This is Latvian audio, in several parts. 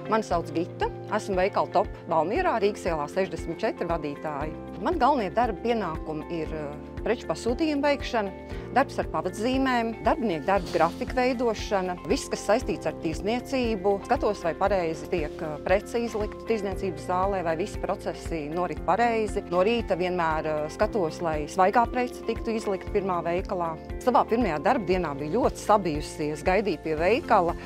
Mani sauc Gita, esmu veikala Top Valmierā, Rīgas ielā 64 vadītāja. Man galvenie darba pienākumi ir preču pasūtījumu veikšana, darbs ar pavadzīmēm, darbinieku darba grafika veidošana, viss, kas saistīts ar tirdzniecību. Skatos, vai pareizi tiek prece izlikta tirdzniecības zālē, vai visi procesi norit pareizi. No rīta vienmēr skatos, lai svaigā prece tiktu izlikta pirmā veikalā. Savā pirmajā darba dienā biju ļoti sabijusies, gaidīju pie veikala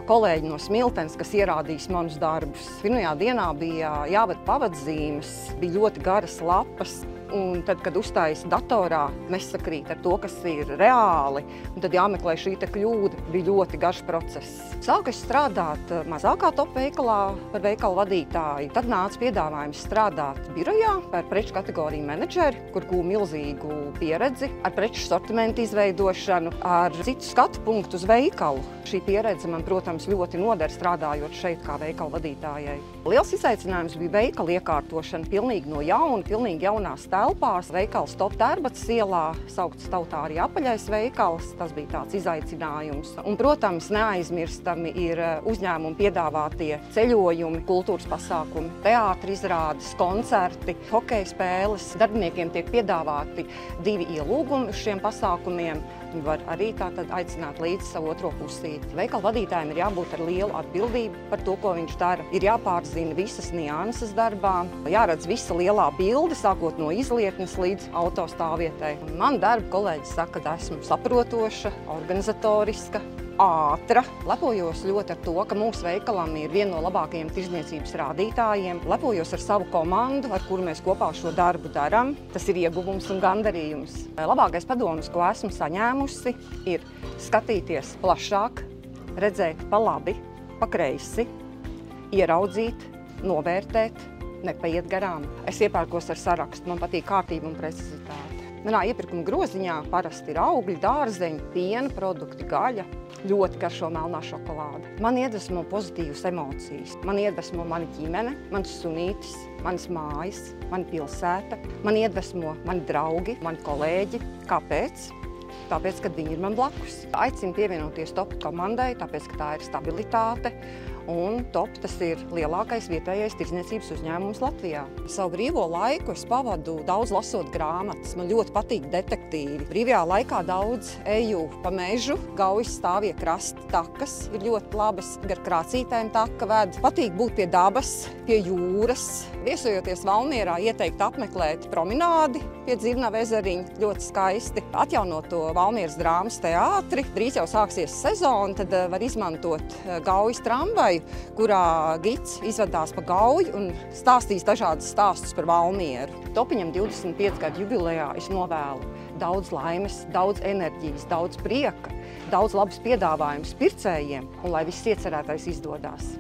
kolēģi no Smiltenes, kas ierādīs manus darbus. Pirmajā dienā bija jāved pavadzīmes, bija ļoti garas lapas. Un tad, kad uzstājas datorā, nesakrīt ar to, kas ir reāli, un tad jāmeklē šī kļūda, bija ļoti garš process. Sāku es strādāt mazākā Top veikalā par veikalu vadītāju. Tad nāca piedāvājums strādāt birojā par preču kategoriju menedžeri, kur gūju milzīgu pieredzi ar preču sortimentu izveidošanu, ar citu skatu punktu uz veikalu. Šī pieredze man, protams, ļoti noder strādājot šeit kā veikalu vadītājai. Liels izaicinājums bija veikala iekārtošana pilnīgi no jauna, pilnīgi jaunās telpās. Veikals Top Tērbats ielā, saukts tautā arī apaļais veikals, tas bija tāds izaicinājums. Un, protams, neaizmirstami ir uzņēmumu piedāvātie ceļojumi, kultūras pasākumi, teātra izrādes, koncerti, hokeja spēles. Darbiniekiem tiek piedāvāti 2 ielūgumi uz šiem pasākumiem. Viņi var arī tātad aicināt līdzi savu otro pusīti. Veikala vadītājiem ir jābūt ar lielu atbildību par to, ko viņš dara. Ir jāpārzina visas nianses darbā, jāredz visa lielā bilde, sākot no izlietnes līdz autostāvvietai. Man darba kolēģis saka, ka esmu saprotoša, organizatoriska, ātra. Lepojos ļoti ar to, ka mūsu veikalam ir viena no labākajiem tirdzniecības rādītājiem. Lepojos ar savu komandu, ar kuru mēs kopā šo darbu darām. Tas ir ieguvums un gandarījums. Labākais padoms, ko esmu saņēmusi, ir skatīties plašāk, redzēt pa labi, pa kreisi, ieraudzīt, novērtēt, nepaiet garām. Es iepērkos ar sarakstu, man patīk kārtība un precizitāte. Manā iepirkuma groziņā parasti ir augļi, dārzeņi, piena produkti, gaļa. Ļoti garšo melnā šokolāde. Man iedvesmo pozitīvas emocijas. Man iedvesmo mani ģimene, mans sunītis, manas mājas, mana pilsēta. Man iedvesmo mani draugi, mani kolēģi. Kāpēc? Tāpēc, kad viņi ir man blakus. Aicinu pievienoties Top komandai, tāpēc, ka tā ir stabilitāte. Un Top tas ir lielākais vietējais tirdzniecības uzņēmums Latvijā. Savu brīvo laiku es pavadu daudz lasot grāmatas. Man ļoti patīk detektīvi. Brīvajā laikā daudz eju pa mežu, Gaujas stāvie krasti takas ir ļoti labas, gar krācītēm taka ved. Patīk būt pie dabas, pie jūras. Viesojoties Valmierā, ieteikt apmeklēt promenādi pie Dzirnava ezeriņa, ļoti skaisti. Atjaunot to Valmieras drāmas teātri. Drīz jau sāksies sezona, tad var izmantot Gaujas tramvaju, kurā gids izvedās pa Gauju un stāstīs dažādas stāstus par Valmieru. Topiņam 25 gadu jubilejā es novēlu daudz laimes, daudz enerģijas, daudz prieka, daudz labas piedāvājumus pircējiem un lai viss iecerētais izdodās.